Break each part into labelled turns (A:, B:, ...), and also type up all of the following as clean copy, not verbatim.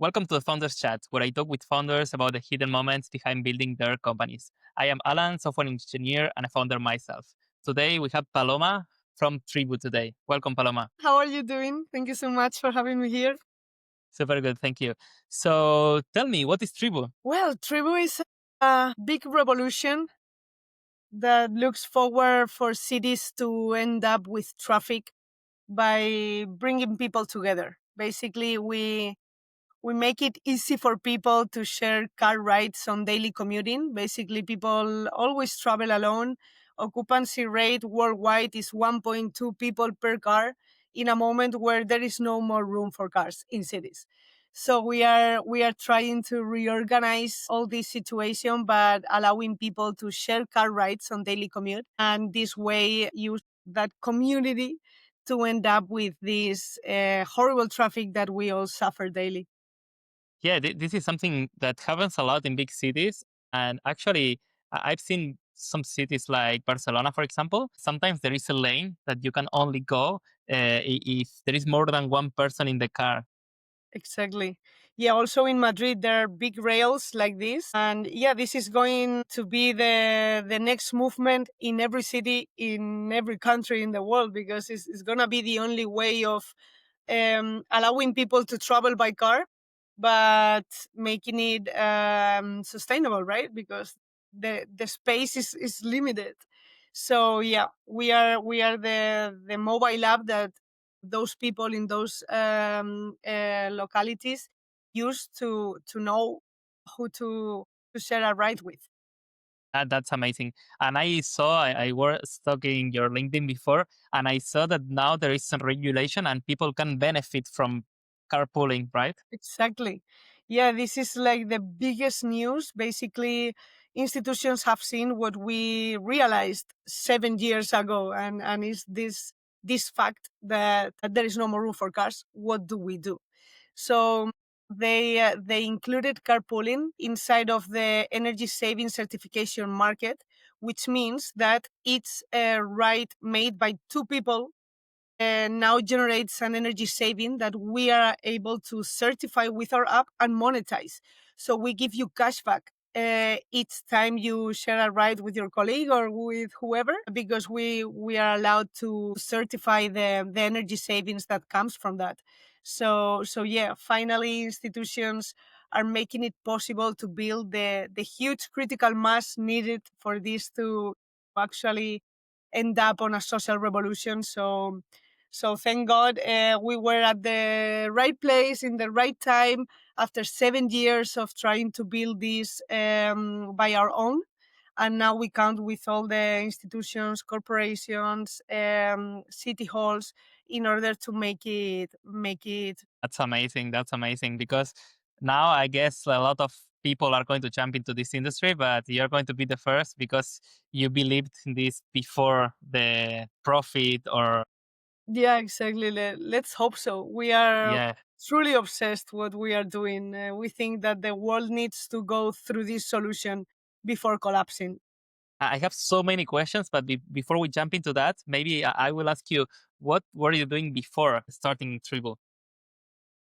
A: Welcome to the Founders Chat, where I talk with founders about the hidden moments behind building their companies. I am Alan, software engineer and a founder myself. Today we have Paloma from Tribu today. Welcome, Paloma.
B: How are you doing? Thank you so much for having me here.
A: Super good, thank you. So tell me, what is Tribu?
B: Well, Tribu is a big revolution that looks forward for cities to end up with traffic by bringing people together. Basically, we make it easy for people to share car rides on daily commuting. Basically, people always travel alone. Occupancy rate worldwide is 1.2 people per car in a moment where there is no more room for cars in cities. So we are trying to reorganize all this situation, but allowing people to share car rides on daily commute, and this way use that community to end up with this horrible traffic that we all suffer daily.
A: Yeah, this is something that happens a lot in big cities. And actually, I've seen some cities like Barcelona, for example. Sometimes there is a lane that you can only go if there is more than one person in the car.
B: Exactly. Yeah, also in Madrid there are big rails like this. And yeah, this is going to be the next movement in every city in every country in the world, because it's gonna be the only way of allowing people to travel by car, but making it sustainable, right? Because the space is limited. So yeah, we are the mobile app that those people in those localities use to know who to share a ride with.
A: That's amazing. And I was stalking your LinkedIn before, and I saw that now there is some regulation and people can benefit from carpooling, right?
B: Exactly. Yeah, this is like the biggest news. Basically, institutions have seen what we realized 7 years ago, and is this fact that there is no more room for cars. What do we do? So they included carpooling inside of the energy saving certification market, which means that it's a ride made by two people now generates an energy saving that we are able to certify with our app and monetize. So we give you cashback each time you share a ride with your colleague or with whoever, because we are allowed to certify the energy savings that comes from that. So yeah, finally institutions are making it possible to build the huge critical mass needed for this to actually end up on a social revolution. So thank God we were at the right place in the right time after 7 years of trying to build this by our own. And now we count with all the institutions, corporations, city halls in order to make it.
A: That's amazing. That's amazing because now I guess a lot of people are going to jump into this industry, but you're going to be the first because you believed in this before the profit or
B: Yeah, exactly. Let's hope so. We are
A: yeah.
B: truly obsessed what we are doing. We think that the world needs to go through this solution before collapsing.
A: I have so many questions, but before we jump into that, maybe I will ask you, what were you doing before starting Tribu?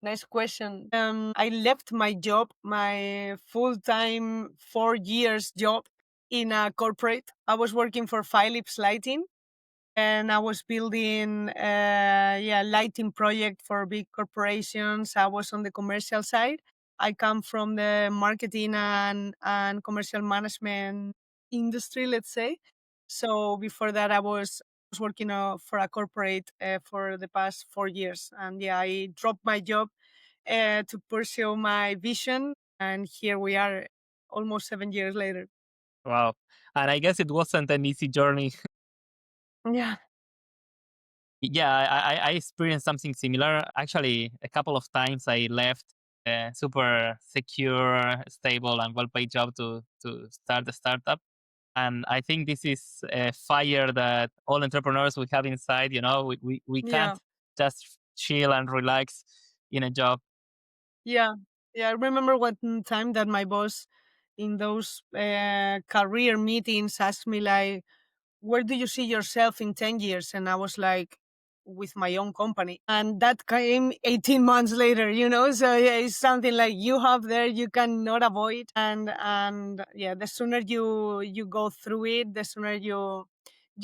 B: Nice question. I left my job, my full-time 4 years job in a corporate. I was working for Philips Lighting, and I was building lighting project for big corporations. I was on the commercial side. I come from the marketing and commercial management industry, let's say. So before that, I was working for a corporate for the past 4 years, and yeah, I dropped my job to pursue my vision, and here we are, almost 7 years later.
A: Wow. And I guess it wasn't an easy journey.
B: Yeah.
A: Yeah, I experienced something similar. Actually, a couple of times I left a super secure, stable, and well-paid job to start a startup. And I think this is a fire that all entrepreneurs we have inside. We can't
B: Yeah.
A: just chill and relax in a job.
B: Yeah. Yeah. I remember one time that my boss in those career meetings asked me, like, where do you see yourself in 10 years? And I was like, with my own company. And that came 18 months later, so yeah, it's something like you have there you cannot avoid. And yeah, the sooner you go through it, the sooner you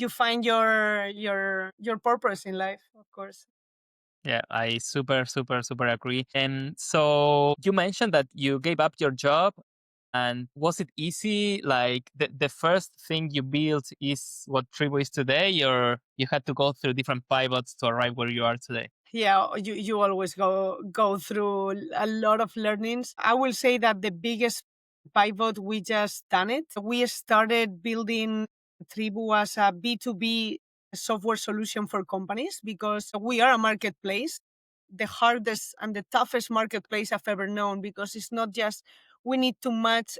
B: find your purpose in life, of course.
A: Yeah, I super, super, super agree. And so you mentioned that you gave up your job. And was it easy? Like the first thing you built is what Tribu is today, or you had to go through different pivots to arrive where you are today?
B: Yeah, you always go through a lot of learnings. I will say that the biggest pivot, we just done it. We started building Tribu as a B2B software solution for companies because we are a marketplace, the hardest and the toughest marketplace I've ever known, because it's not just we need to match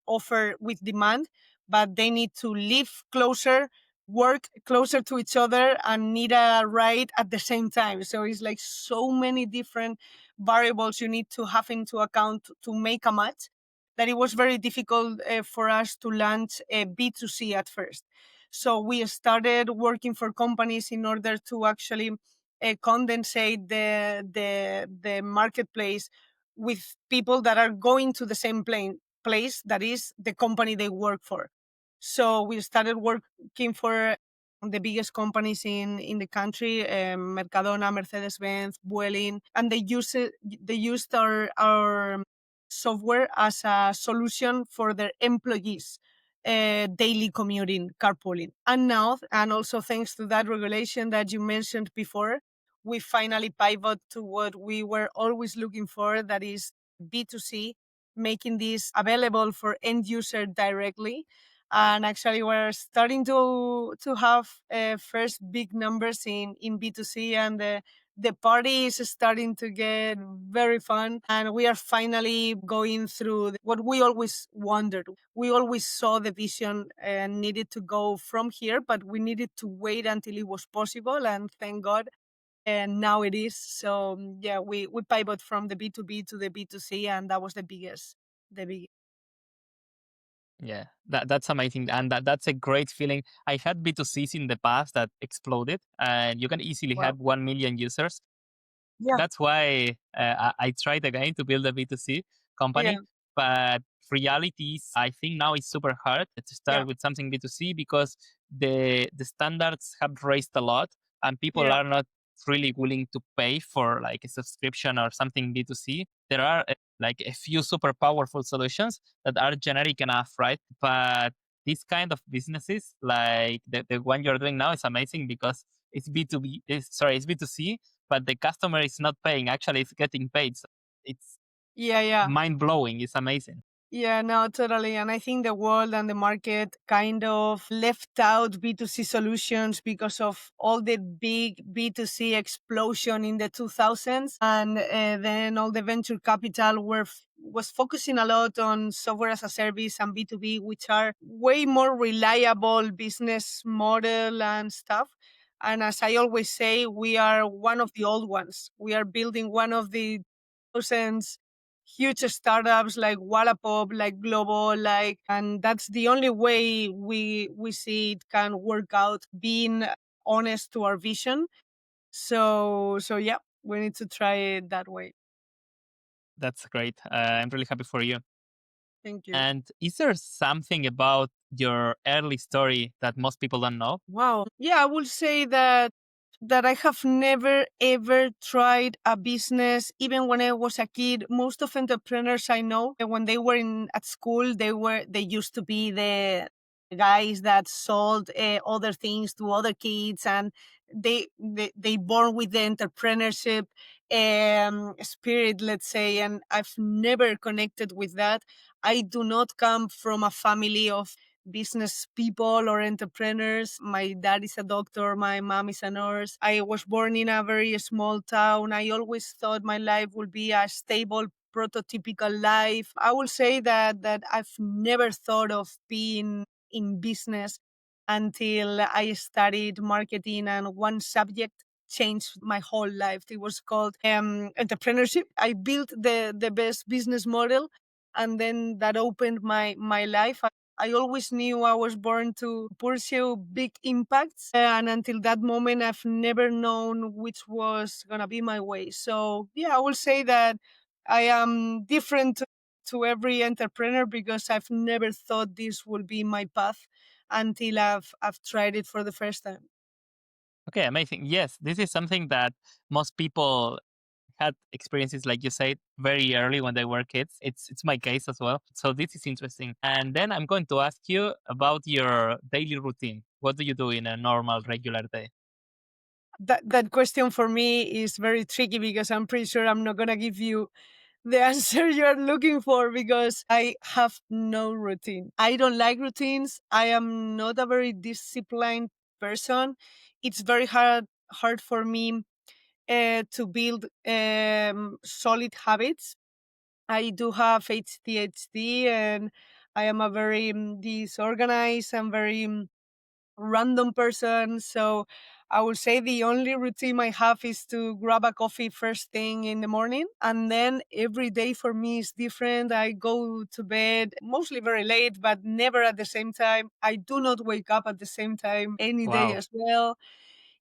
B: offer with demand, but they need to live closer, work closer to each other, and need a ride at the same time. So it's like so many different variables you need to have into account to make a match, that it was very difficult for us to launch a B2C at first. So we started working for companies in order to actually condensate the marketplace with people that are going to the same place, that is the company they work for. So we started working for the biggest companies in the country, Mercadona, Mercedes-Benz, Vueling, and they used our software as a solution for their employees. Daily commuting, carpooling. And now, and also thanks to that regulation that you mentioned before, we finally pivot to what we were always looking for, that is B2C, making this available for end user directly. And actually we're starting to have first big numbers in B2C, and the party is starting to get very fun, and we are finally going through what we always wondered. We always saw the vision and needed to go from here, but we needed to wait until it was possible, and thank God, and now it is. So yeah, we pivot from the B2B to the B2C, and that was the biggest.
A: Yeah, that's amazing, and that's a great feeling. I had B2Cs in the past that exploded, and you can easily
B: Wow.
A: have 1 million users.
B: Yeah.
A: That's why I tried again to build a B2C
B: Yeah.
A: company. But reality is, I think now it's super hard to
B: Yeah.
A: start with something B2C because the standards have raised a lot and people
B: Yeah.
A: are not really willing to pay for like a subscription or something B2C. There are like a few super powerful solutions that are generic enough, right? But these kind of businesses, like the one you're doing now, is amazing because it's B2B, it's B2C, but the customer is not paying. Actually, it's getting paid. So it's
B: Yeah. Yeah.
A: mind blowing. It's amazing.
B: Yeah, no, totally. And I think the world and the market kind of left out B2C solutions because of all the big B2C explosion in the 2000s. And then all the venture capital was focusing a lot on software as a service and B2B, which are way more reliable business model and stuff. And as I always say, we are one of the old ones. We are building one of the thousands huge startups like Wallapop, like Global, and that's the only way we see it can work out, being honest to our vision. So yeah, we need to try it that way.
A: That's great. I'm really happy for you.
B: Thank you.
A: And is there something about your early story that most people don't know?
B: Wow. Yeah, I would say that I have never ever tried a business even when I was a kid. Most of entrepreneurs I know, when they were in at school, they used to be the guys that sold other things to other kids, and they born with the entrepreneurship spirit, let's say, and I've never connected with that. I do not come from a family of business people or entrepreneurs. My dad is a doctor, my mom is a nurse. I was born in a very small town. I always thought my life would be a stable prototypical life. I will say that I've never thought of being in business until I studied marketing, and one subject changed my whole life. It was called entrepreneurship. I built the best business model, and then that opened my life. I always knew I was born to pursue big impacts. And until that moment, I've never known which was going to be my way. So, yeah, I will say that I am different to every entrepreneur because I've never thought this would be my path until I've tried it for the first time.
A: Okay, amazing. Yes, this is something that most people had experiences, like you said, very early when they were kids. It's my case as well. So this is interesting. And then I'm going to ask you about your daily routine. What do you do in a normal, regular day?
B: That question for me is very tricky because I'm pretty sure I'm not gonna give you the answer you're looking for because I have no routine. I don't like routines. I am not a very disciplined person. It's very hard for me to build solid habits. I do have ADHD and I am a very disorganized and very random person. So I would say the only routine I have is to grab a coffee first thing in the morning. And then every day for me is different. I go to bed mostly very late, but never at the same time. I do not wake up at the same time any day
A: Wow.
B: as well.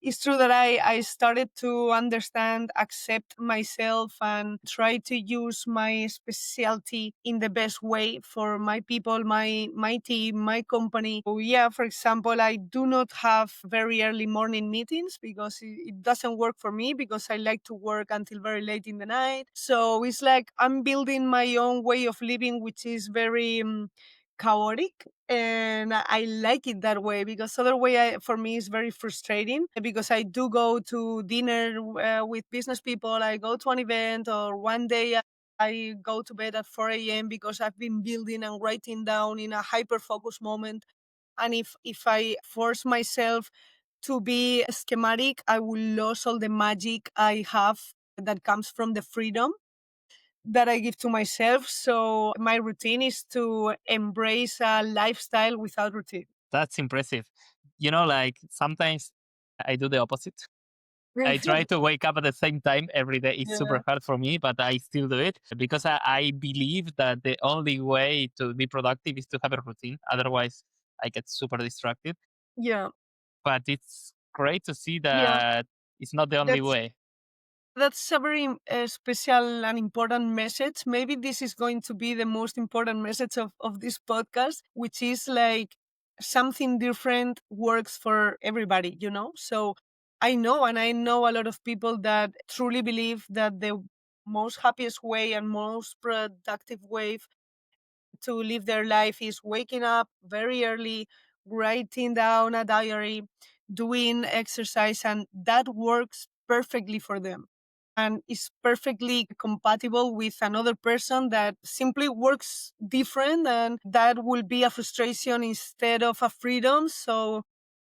B: It's true that I started to understand, accept myself, and try to use my specialty in the best way for my people, my team, my company. So yeah, for example, I do not have very early morning meetings because it doesn't work for me because I like to work until very late in the night. So it's like I'm building my own way of living, which is very chaotic, and I like it that way because other way for me is very frustrating because I do go to dinner with business people. I go to an event, or one day I go to bed at 4 a.m. because I've been building and writing down in a hyper focus moment. And if I force myself to be schematic, I will lose all the magic I have that comes from the freedom that I give to myself. So my routine is to embrace a lifestyle without routine.
A: That's impressive. You know, like sometimes I do the opposite. I try to wake up at the same time every day. It's
B: Yeah.
A: super hard for me, but I still do it because I believe that the only way to be productive is to have a routine. Otherwise, I get super distracted.
B: Yeah.
A: But it's great to see
B: Yeah.
A: that it's not the only
B: That's
A: way.
B: that's a very special and important message. Maybe this is going to be the most important message of this podcast, which is like something different works for everybody, you know? So I know a lot of people that truly believe that the most happiest way and most productive way to live their life is waking up very early, writing down a diary, doing exercise, and that works perfectly for them and is perfectly compatible with another person that simply works different, and that will be a frustration instead of a freedom. So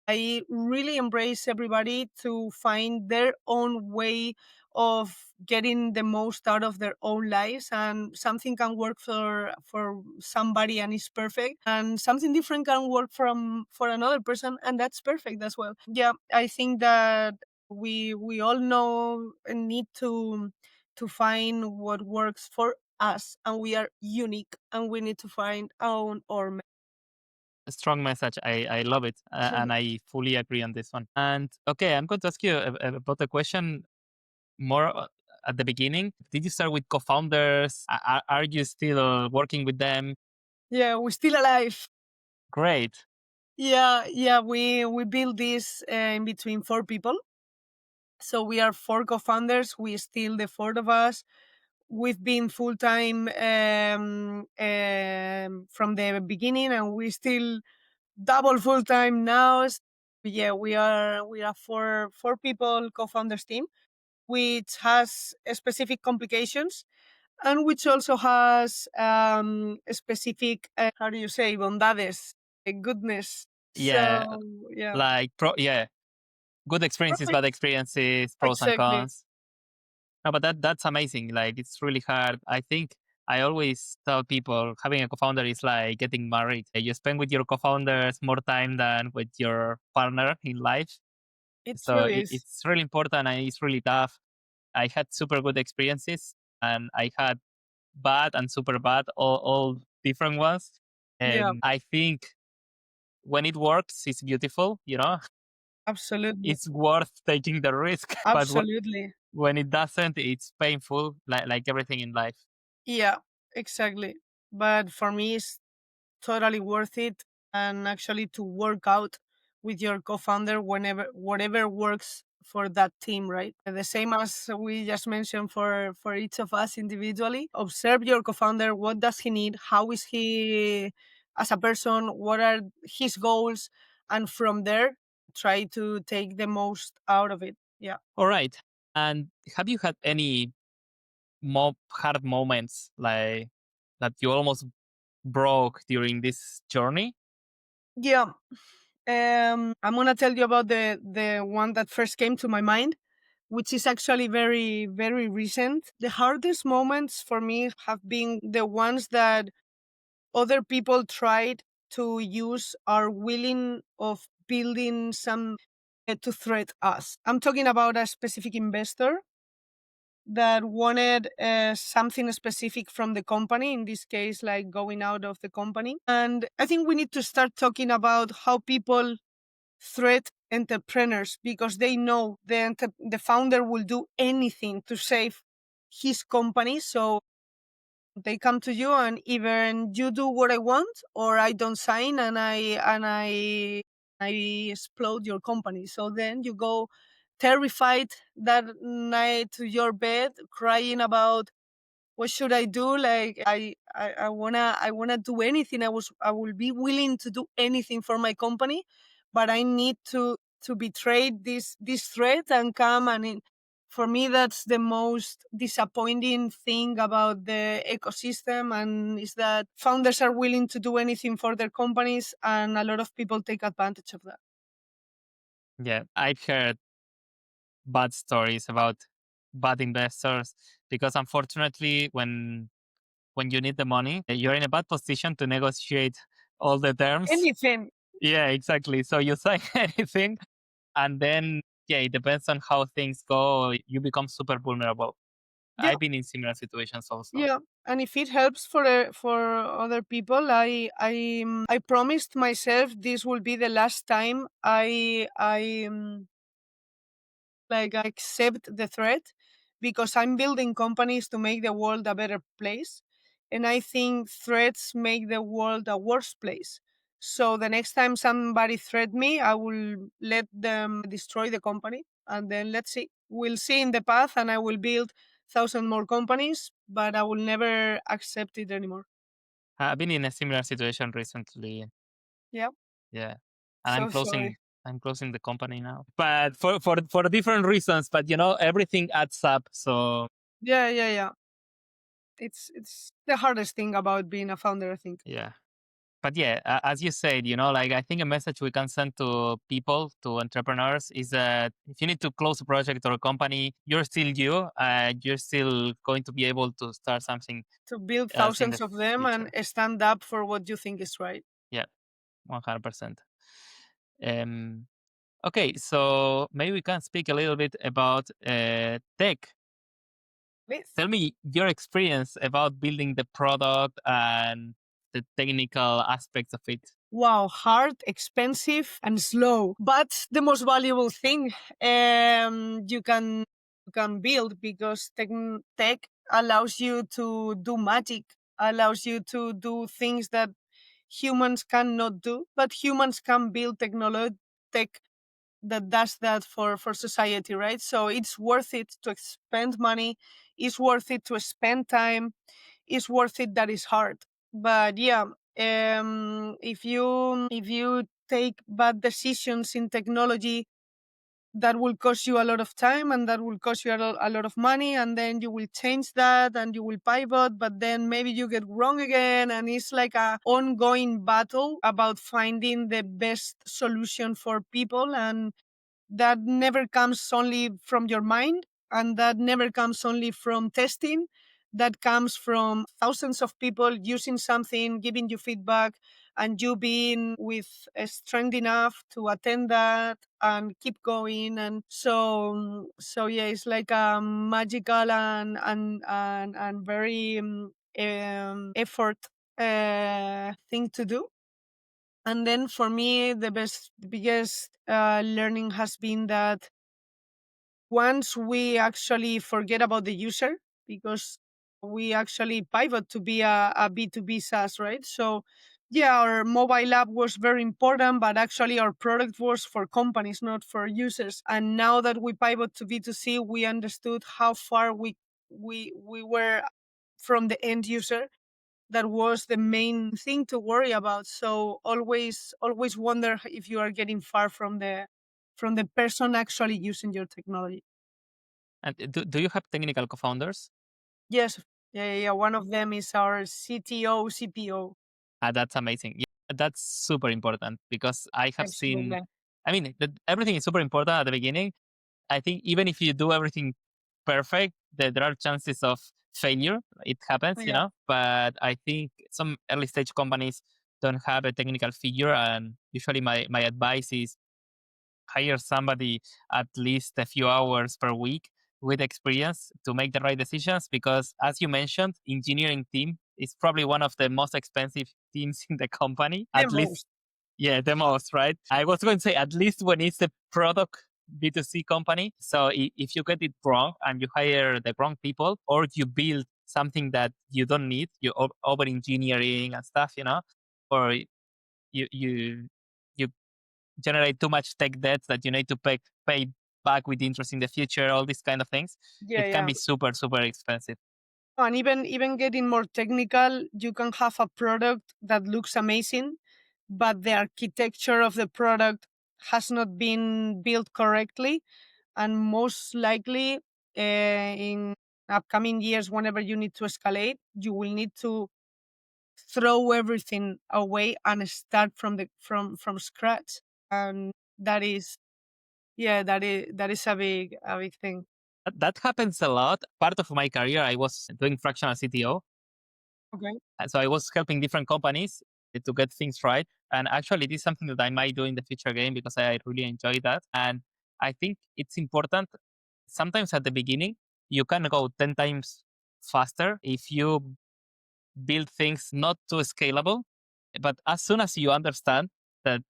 B: I really embrace everybody to find their own way of getting the most out of their own lives, and something can work for somebody and is perfect, and something different can work for another person and that's perfect as well. Yeah, I think that we all know and need to find what works for us, and we are unique and we need to find our
A: A strong message. I love it. And I fully agree on this one. And okay, I'm going to ask you about a question more at the beginning. Did you start with co founders? Are you still working with them?
B: yeah, we're still alive.
A: Great.
B: Yeah, we built this in between four people. So we are four co-founders. We still the four of us. We've been full time from the beginning, and we still double full time now. Yeah, we are four people co-founders team, which has specific complications and which also has specific how do you say bondades, goodness.
A: Yeah.
B: So yeah,
A: Yeah. Good experiences,
B: perfect.
A: bad experiences, pros and
B: Exactly.
A: cons. No, but that's amazing. Like it's really hard. I think I always tell people having a co-founder is like getting married. You spend with your co-founders more time than with your partner in life.
B: It
A: So
B: truly is.
A: it's really important and it's really tough. I had super good experiences and I had bad and super bad, all different ones.
B: Yeah,
A: I think when it works, it's beautiful,
B: absolutely.
A: it's worth taking the risk. But
B: Absolutely.
A: when it doesn't, it's painful, like everything in life.
B: Yeah, exactly. But for me, it's totally worth it. And actually, to work out with your co-founder whenever whatever works for that team, right? The same as we just mentioned for each of us individually. Observe your co-founder. What does he need? How is he as a person? What are his goals? And from there, try to take the most out of it. Yeah.
A: All right. And have you had any hard moments like that you almost broke during this journey?
B: Yeah. I'm gonna tell you about the one that first came to my mind, which is actually very very recent. The hardest moments for me have been the ones that other people tried to use our willing of building some to threat us. I'm talking about a specific investor that wanted something specific from the company, in this case like going out of the company. And I think we need to start talking about how people threat entrepreneurs because they know the founder will do anything to save his company. So they come to you and even you do what I want or I don't sign and I explode your company. So then you go terrified that night to your bed crying about what should I do? Like I wanna do anything. I will be willing to do anything for my company, but I need to betray this threat and come for me that's the most disappointing thing about the ecosystem and is that founders are willing to do anything for their companies and a lot of people take advantage of that.
A: Yeah, I've heard bad stories about bad investors because unfortunately when you need the money, you're in a bad position to negotiate all the terms.
B: Anything.
A: Yeah, exactly. So you say anything, and then yeah, it depends on how things go. You become super vulnerable.
B: Yeah.
A: I've been in similar situations also.
B: Yeah, and if it helps for other people, I promised myself this will be the last time I like I accept the threat because I'm building companies to make the world a better place, and I think threats make the world a worse place. So the next time somebody threat me, I will let them destroy the company, and then let's see. We'll see in the path, and I will build thousand more companies, but I will never accept it anymore.
A: I've been in a similar situation recently.
B: Yeah,
A: Yeah, and
B: so sorry.
A: I'm closing the company now, but for different reasons. But everything adds up. So
B: Yeah, yeah, yeah. It's the hardest thing about being a founder, I think.
A: yeah. But yeah, as you said, like I think a message we can send to people, to entrepreneurs, is that if you need to close a project or a company, you're still you. You're still going to be able to start something
B: To build
A: else in the
B: thousands of them and
A: future.
B: stand up for what you think is right.
A: Yeah, 100%. Um, okay, so maybe we can speak a little bit about tech.
B: Please.
A: Tell me your experience about building the product and the technical aspects of it.
B: Wow, hard, expensive, and slow. But the most valuable thing you can build because tech allows you to do magic, allows you to do things that humans cannot do. But humans can build tech that does that for society, right? So it's worth it to spend money, it's worth it to spend time, it's worth it that is hard. But yeah, if you take bad decisions in technology, that will cost you a lot of time and that will cost you a lot of money, and then you will change that and you will pivot, but then maybe you get wrong again, and it's like a ongoing battle about finding the best solution for people. And that never comes only from your mind and that never comes only from testing. That comes from thousands of people using something, giving you feedback, and you being with strength enough to attend that and keep going. And so yeah, it's like a magical and very effort thing to do. And then for me, the biggest learning has been that once we actually forget about the user, because we actually pivot to be a B2B SaaS, right? So, yeah, our mobile app was very important, but actually our product was for companies, not for users. And now that we pivot to B2C, we understood how far we were from the end user. That was the main thing to worry about. So always wonder if you are getting far from the person actually using your technology.
A: And do you have technical co-founders?
B: Yes. Yeah, yeah, yeah. One of them is our CTO, CPO.
A: That's amazing. Yeah, that's super important because I have seen,
B: Absolutely.
A: I mean, everything is super important at the beginning. I think even if you do everything perfect, there are chances of failure. It happens,
B: Yeah.
A: but I think some early stage companies don't have a technical figure. And usually my advice is hire somebody at least a few hours per week with experience to make the right decisions because as you mentioned engineering team is probably one of the most expensive teams in the company,
B: The
A: at least.
B: most.
A: Yeah, the most, right? I was going to say at least when it's a product B2C company. So if you get it wrong and you hire the wrong people or you build something that you don't need, you over engineering and stuff, or you you generate too much tech debt that you need to pay back with interest in the future, all these kind of things,
B: Yeah,
A: it can
B: yeah.
A: be super, super expensive.
B: And even getting more technical, you can have a product that looks amazing, but the architecture of the product has not been built correctly. And most likely, in upcoming years, whenever you need to escalate, you will need to throw everything away and start from scratch. And that is, yeah, that is a big thing.
A: That happens a lot. Part of my career, I was doing fractional CTO.
B: Okay.
A: So I was helping different companies to get things right. And actually, this is something that I might do in the future again because I really enjoy that. And I think it's important. Sometimes at the beginning, you can go 10 times faster if you build things not too scalable. But as soon as you understand that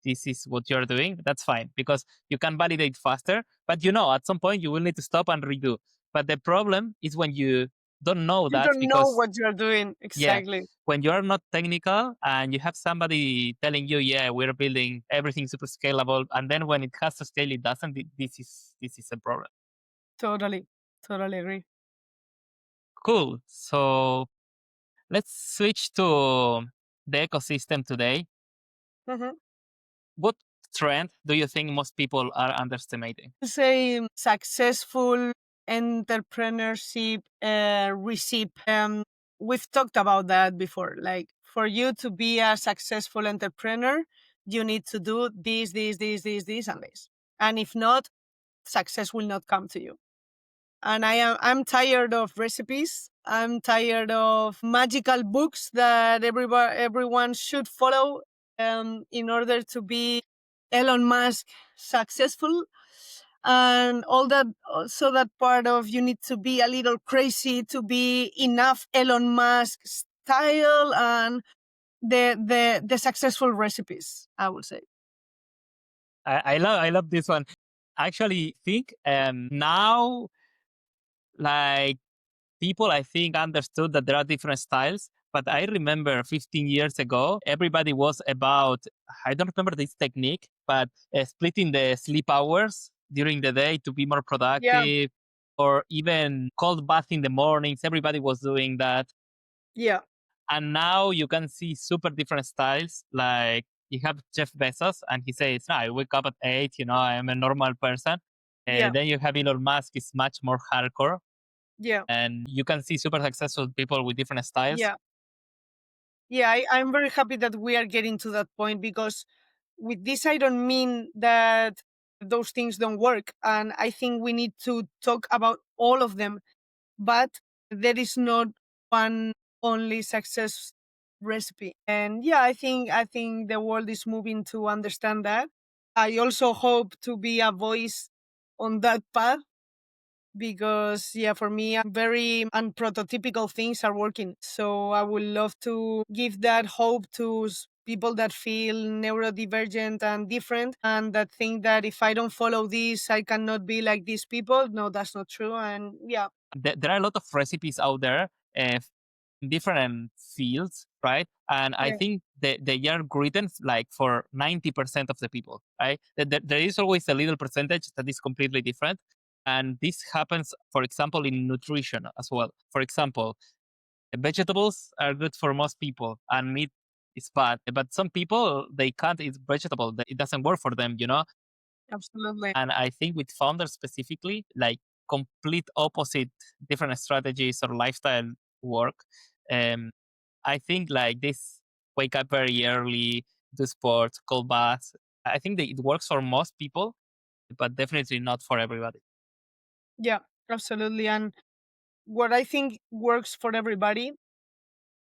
A: this is what you're doing, that's fine because you can validate faster. But at some point you will need to stop and redo. But the problem is when you don't know
B: You
A: that
B: don't know
A: because,
B: what you're doing
A: yeah,
B: exactly.
A: when you're not technical and you have somebody telling you, yeah, we're building everything super scalable, and then when it has to scale, it doesn't. This is a problem.
B: Totally, totally agree.
A: Cool. So let's switch to the ecosystem today.
B: Mhm.
A: What trend do you think most people are underestimating?
B: Say successful entrepreneurship recipe. We've talked about that before. Like for you to be a successful entrepreneur, you need to do this, and this. And if not, success will not come to you. And I'm tired of recipes. I'm tired of magical books that everyone should follow in order to be Elon Musk successful, and all that. Also, that part of you need to be a little crazy to be enough Elon Musk style, and the successful recipes, I would say.
A: I love this one. Actually, think now like people I think understood that there are different styles. But I remember 15 years ago, everybody was about, I don't remember this technique, but splitting the sleep hours during the day to be more
B: Yeah,
A: productive, or even cold bath in the mornings. Everybody was doing that.
B: yeah,
A: And now you can see super different styles. Like you have Jeff Bezos, and he says, no, I wake up at 8, I'm a normal person.
B: yeah,
A: Then you have Elon Musk, is much more hardcore.
B: yeah,
A: And you can see super successful people with different styles.
B: yeah. Yeah, I'm very happy that we are getting to that point, because with this, I don't mean that those things don't work. And I think we need to talk about all of them, but there is not one only success recipe. And yeah, I think the world is moving to understand that. I also hope to be a voice on that path. because yeah, for me, very unprototypical things are working. So I would love to give that hope to people that feel neurodivergent and different, and that think that if I don't follow this, I cannot be like these people. No, that's not true. And yeah,
A: There are a lot of recipes out there in different fields, right? And I
B: yeah,
A: think they are written like for 90% of the people, right? There is always a little percentage that is completely different. And this happens, for example, in nutrition as well. For example, vegetables are good for most people and meat is bad. But some people, they can't eat vegetable. It doesn't work for them, you know?
B: absolutely.
A: And I think with founders specifically, like complete opposite different strategies or lifestyle work. Um, I think like this wake up very early, do sports, cold baths. I think that it works for most people, but definitely not for everybody.
B: Yeah, absolutely. And what I think works for everybody,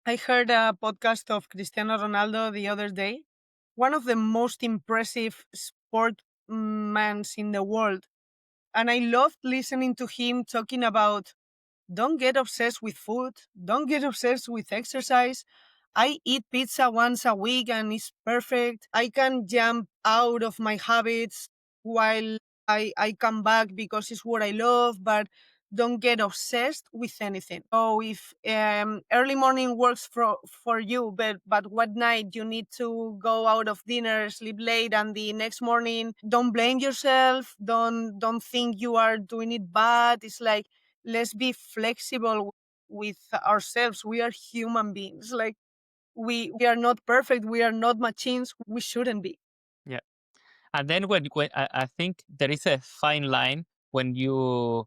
B: I heard a podcast of Cristiano Ronaldo the other day, one of the most impressive sportmans in the world. And I loved listening to him talking about don't get obsessed with food, don't get obsessed with exercise. I eat pizza once a week and it's perfect. I can jump out of my habits while I come back because it's what I love, but don't get obsessed with anything. So if early morning works for you, but what night you need to go out of dinner, sleep late, and the next morning, don't blame yourself. Don't think you are doing it bad. It's like let's be flexible with ourselves. We are human beings. Like we are not perfect. We are not machines. We shouldn't be.
A: Yeah. And then when I think there is a fine line when you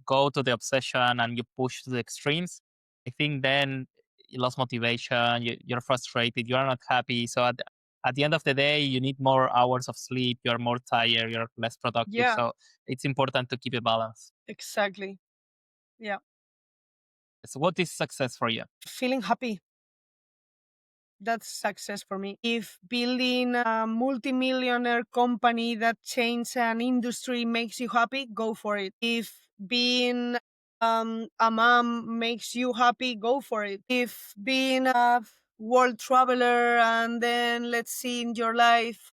A: go to the obsession and you push to the extremes. I think then you lost motivation, you're frustrated, you are not happy. So at the end of the day, you need more hours of sleep, you're more tired, you're less productive.
B: Yeah,
A: So it's important to keep a balance.
B: exactly. Yeah.
A: So what is success for you?
B: Feeling happy. That's success for me. If building a multimillionaire company that changes an industry makes you happy, go for it. If being a mom makes you happy, go for it. If being a world traveler and then let's see in your life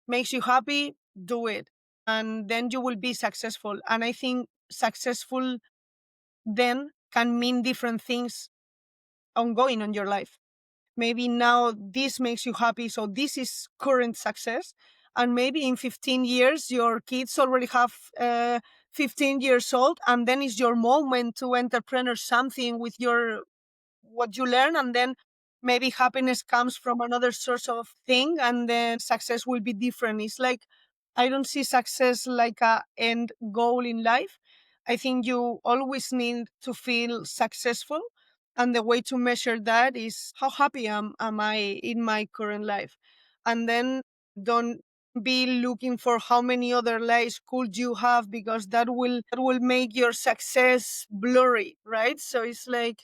B: makes you happy, do it. And then you will be successful. And I think successful then can mean different things ongoing on your life. Maybe now this makes you happy, so this is current success. And maybe in 15 years your kids already have 15 years old, and then it's your moment to entrepreneur something with your what you learn, and then maybe happiness comes from another source of thing, and then success will be different. It's like I don't see success like a end goal in life. I think you always need to feel successful, and the way to measure that is how happy am I in my current life. And then don't be looking for how many other lives could you have, because that will make your success blurry, right? So it's like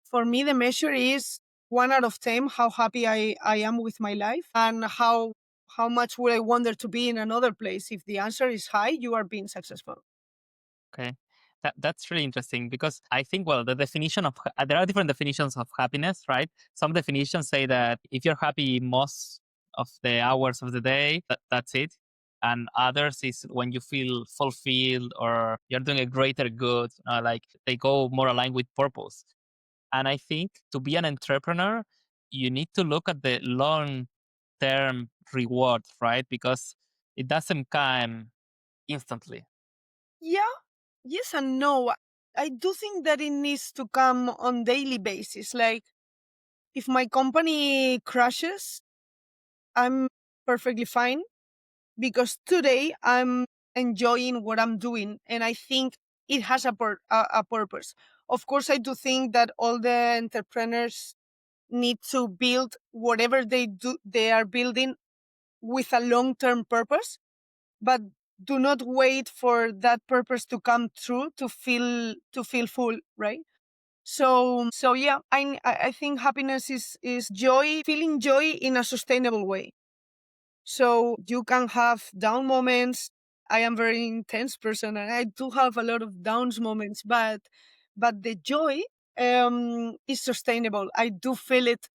B: for me, the measure is 1 out of 10, how happy I am with my life, and how much would I wonder to be in another place. If the answer is high, you are being successful.
A: Okay. That's really interesting because I think, well, the definition of, there are different definitions of happiness, right? Some definitions say that if you're happy most of the hours of the day, that's it. And others is when you feel fulfilled or you're doing a greater good, like they go more aligned with purpose. And I think to be an entrepreneur, you need to look at the long term reward, right? Because it doesn't come instantly.
B: Yeah, yes and no. I do think that it needs to come on daily basis. Like if my company crashes, I'm perfectly fine because today I'm enjoying what I'm doing, and I think it has a purpose. Of course, I do think that all the entrepreneurs need to build whatever they are building with a long-term purpose, but do not wait for that purpose to come true to feel full, right? So yeah, I think happiness is joy, feeling joy in a sustainable way. So you can have down moments I am very intense person and I do have a lot of downs moments, but the joy is sustainable. I do feel it.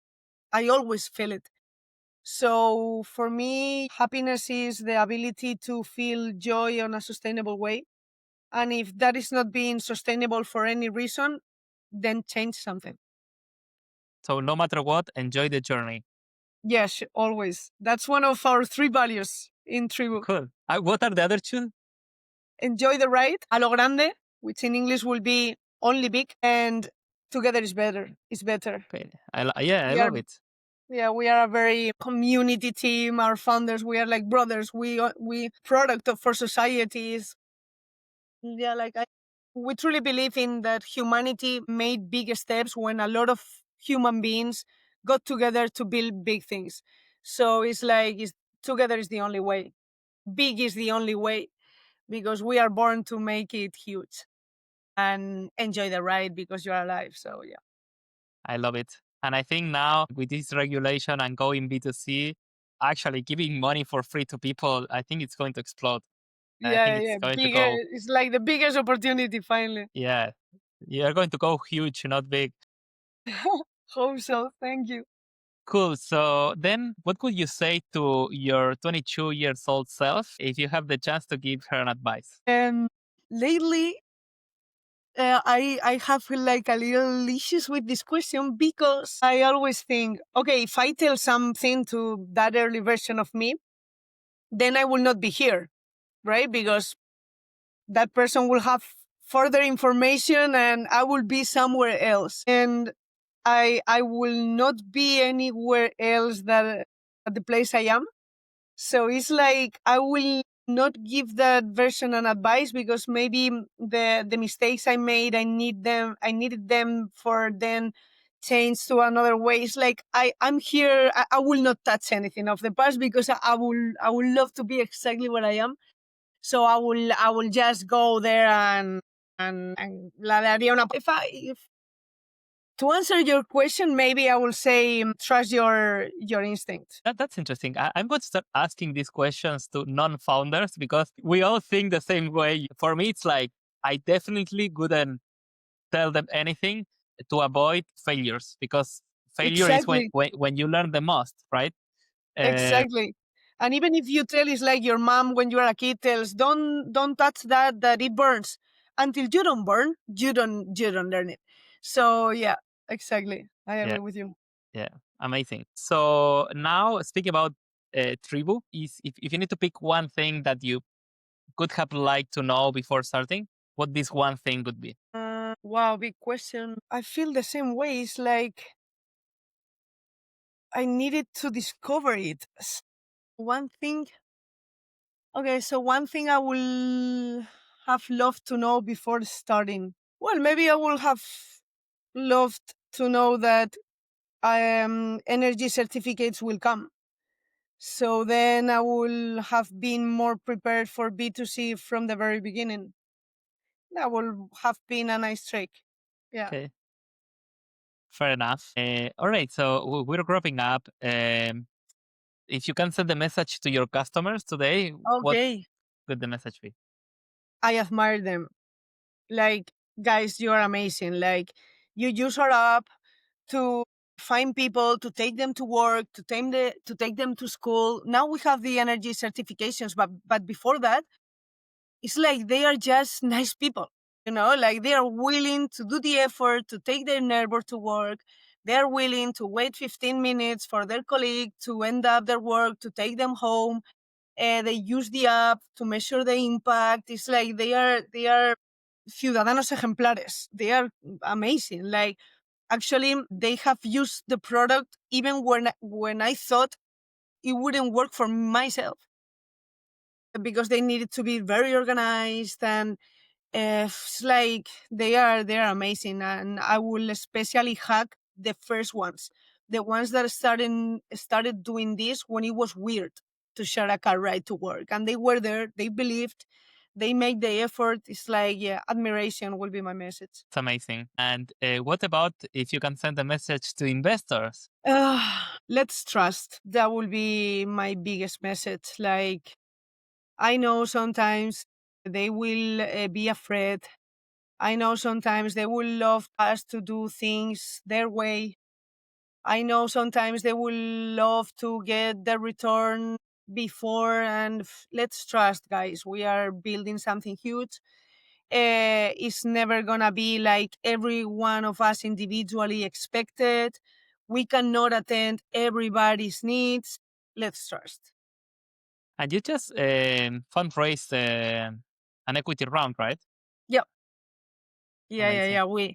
B: I always feel it. So for me, happiness is the ability to feel joy on a sustainable way. And if that is not being sustainable for any reason, then change something.
A: So no matter what, enjoy the journey.
B: Yes, always. That's one of our three values in Tribu.
A: Cool. What are the other two?
B: Enjoy the ride, a lo grande, which in English will be only big, and together is better. Is better.
A: Okay. Yeah, I
B: We are,
A: love it.
B: yeah, we are a very community team. Our founders, we are like brothers. We product of for societies. Yeah, we truly believe in that humanity made big steps when a lot of human beings got together to build big things. So it's like together is the only way. Big is the only way because we are born to make it huge and enjoy the ride because you're alive. So yeah.
A: I love it. And I think now with this regulation and going B2C, actually giving money for free to people, I think it's going to explode. I think
B: Yeah,
A: it's
B: yeah.
A: going to
B: Bigger
A: go,
B: it's like the biggest opportunity finally.
A: yeah, you're going to go huge, not big.
B: Hope so. Thank you.
A: Cool. So then what would you say to your 22 years old self if you have the chance to give her an advice?
B: Lately I have like a little issues with this question because I always think, okay, if I tell something to that early version of me, then I will not be here, right? Because that person will have further information and I will be somewhere else. And I will not be anywhere else that at the place I am. So it's like I will not give that version an advice because maybe the mistakes I made, I needed them for then change to another way. It's like I'm here. I will not touch anything of the past because I will love to be exactly where I am. So I will just go there and la daría una. If to answer your question, maybe I will say trust your instinct.
A: That's interesting. I'm going to start asking these questions to non founders because we all think the same way. For me, it's like I definitely wouldn't tell them anything to avoid failures because failure is
B: Exactly.
A: when you learn the most, right? Uh,
B: Exactly. And even if you tell, it's like your mom when you are a kid tells, don't touch that it burns. Until you don't burn, you don't learn it. So yeah, exactly. I
A: yeah,
B: agree with you.
A: yeah, amazing. So now speaking about Tribu, is if you need to pick one thing that you could have liked to know before starting, what this one thing would be?
B: Wow, big question. I feel the same way. It's like I needed to discover it. One thing. Okay, so one thing I will have loved to know before starting. Well, maybe I will have loved to know that energy certificates will come. So then I will have been more prepared for B2C from the very beginning. That will have been a nice trick. Yeah.
A: Okay, fair enough. All right, so we're wrapping up. If you can send a message to your customers today, what
B: Okay.
A: could the message be?
B: I admire them. Like, guys, you are amazing. Like, you use our app to find people, to take them to work, to take them to school. Now we have the energy certifications, but before that, it's like they are just nice people. Like they are willing to do the effort to take their neighbor to work. They are willing to wait 15 minutes for their colleague to end up their work, to take them home. They use the app to measure the impact. It's like they are ciudadanos ejemplares. They are amazing. Like actually, they have used the product even when I thought it wouldn't work for myself because they needed to be very organized and it's like they are amazing, and I will especially hack the first ones, the ones that started doing this when it was weird to share a car ride to work, and they were there, they believed, they made the effort. It's like yeah, admiration will be my message.
A: It's amazing. And what about if you can send a message to investors?
B: Let's trust. That will be my biggest message. Like I know sometimes they will be afraid. I know sometimes they will love us to do things their way. I know sometimes they will love to get the return before, and let's trust, guys. We are building something huge. It's never gonna be like every one of us individually expected. We cannot attend everybody's needs. Let's trust.
A: And you just fundraised an equity round, right?
B: Yeah, yeah.
A: Amazing.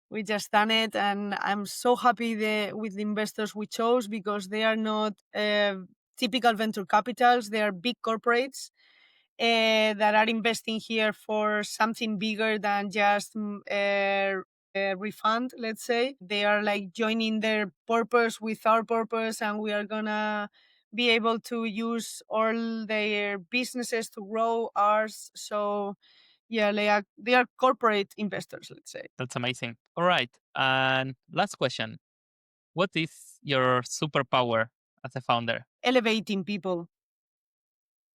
B: We just done it, and I'm so happy with the investors we chose because they are not typical venture capitals. They are big corporates that are investing here for something bigger than just a refund, let's say. They are like joining their purpose with our purpose, and we are gonna be able to use all their businesses to grow ours. So yeah, they are corporate investors, let's say.
A: That's amazing. All right. And last question. What is your superpower as a founder?
B: Elevating people.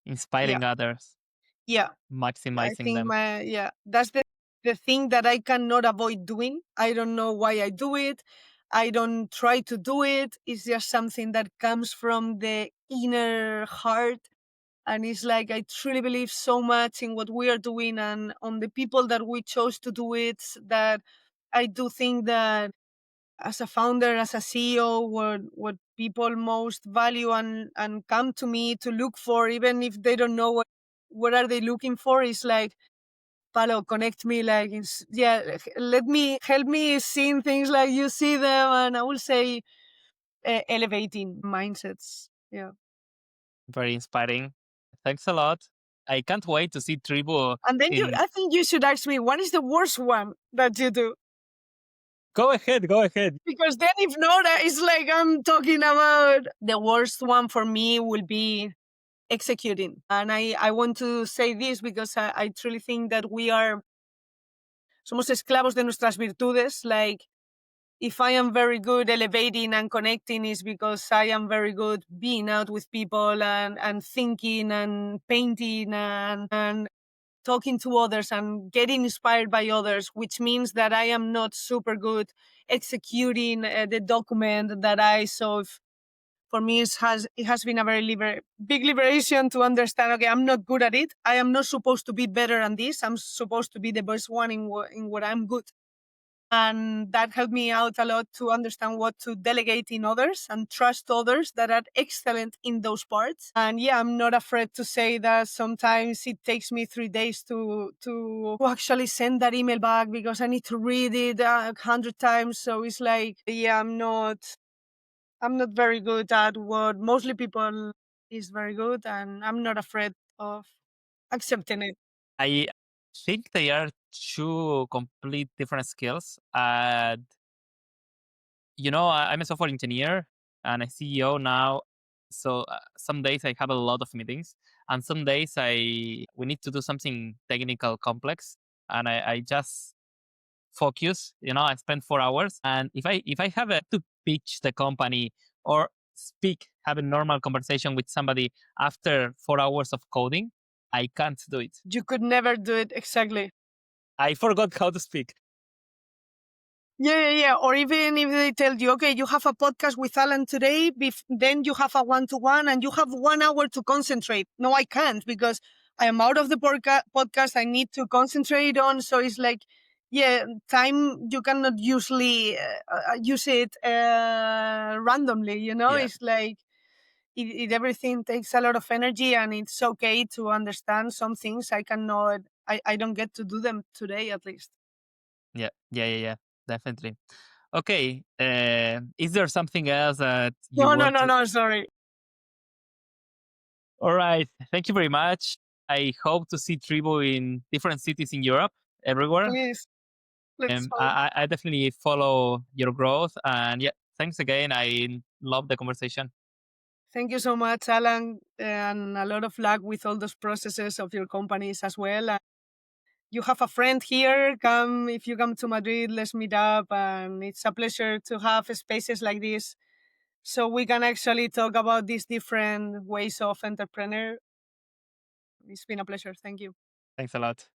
B: Yeah,
A: Inspiring others,
B: yeah. I
A: maximizing
B: think
A: them.
B: that's the thing that I cannot avoid doing. I don't know why I do it. I don't try to do it. It's just something that comes from the inner heart. And it's like I truly believe so much in what we are doing and on the people that we chose to do it, that I do think that as a founder, as a CEO, what people most value and come to me to look for, even if they don't know what are they looking for, is like, Palo, connect me, like, yeah, let me help me seeing things like you see them, and I will say elevating mindsets. Yeah,
A: Very inspiring. Thanks a lot. I can't wait to see Tribu
B: and then
A: in.
B: I think you should ask me what is the worst one that you do,
A: Go ahead, go ahead.
B: because then if not, it's like I'm talking about the worst one for me will be executing. And I want to say this because I truly think that we are somos esclavos de nuestras virtudes. Like, if I am very good elevating and connecting, is because I am very good being out with people and thinking and painting and talking to others and getting inspired by others, which means that I am not super good executing the document that I saw. For me, it has been a very big liberation to understand. Okay, I'm not good at it. I am not supposed to be better than this. I'm supposed to be the best one in what I'm good, and that helped me out a lot to understand what to delegate in others and trust others that are excellent in those parts. And yeah, I'm not afraid to say that sometimes it takes me 3 days to actually send that email back because I need to read it 100 times. So it's like, yeah, I'm not very good at what mostly people is very good, and I'm not afraid of accepting it.
A: I think they are two complete different skills. And I'm a software engineer and a CEO now. So some days I have a lot of meetings, and some days we need to do something technical complex, and I just focus. I spend 4 hours, and if I have to pitch the company or have a normal conversation with somebody after 4 hours of coding, I can't do it.
B: You could never do it exactly.
A: I forgot how to speak.
B: Yeah. Or even if they tell you, okay, you have a podcast with Alan today, then you have a one-to-one and you have 1 hour to concentrate. No, I can't because I am out of the podcast. I need to concentrate on. So it's like, yeah, time, you cannot usually use it randomly,
A: Yeah,
B: It's like, everything takes a lot of energy, and it's okay to understand some things I cannot, I don't get to do them today, at least.
A: yeah, definitely. Okay, is there something else that you
B: No, no,
A: want
B: no,
A: to?
B: no, sorry.
A: All right, thank you very much. I hope to see Tribu in different cities in Europe, everywhere.
B: Please, let's
A: I,
B: hope.
A: I definitely follow your growth, and yeah, thanks again. I love the conversation.
B: Thank you so much, Alan, and a lot of luck with all those processes of your companies as well. And you have a friend here. Come, if you come to Madrid, let's meet up. And it's a pleasure to have spaces like this so we can actually talk about these different ways of entrepreneur. It's been a pleasure. Thank you.
A: Thanks a lot.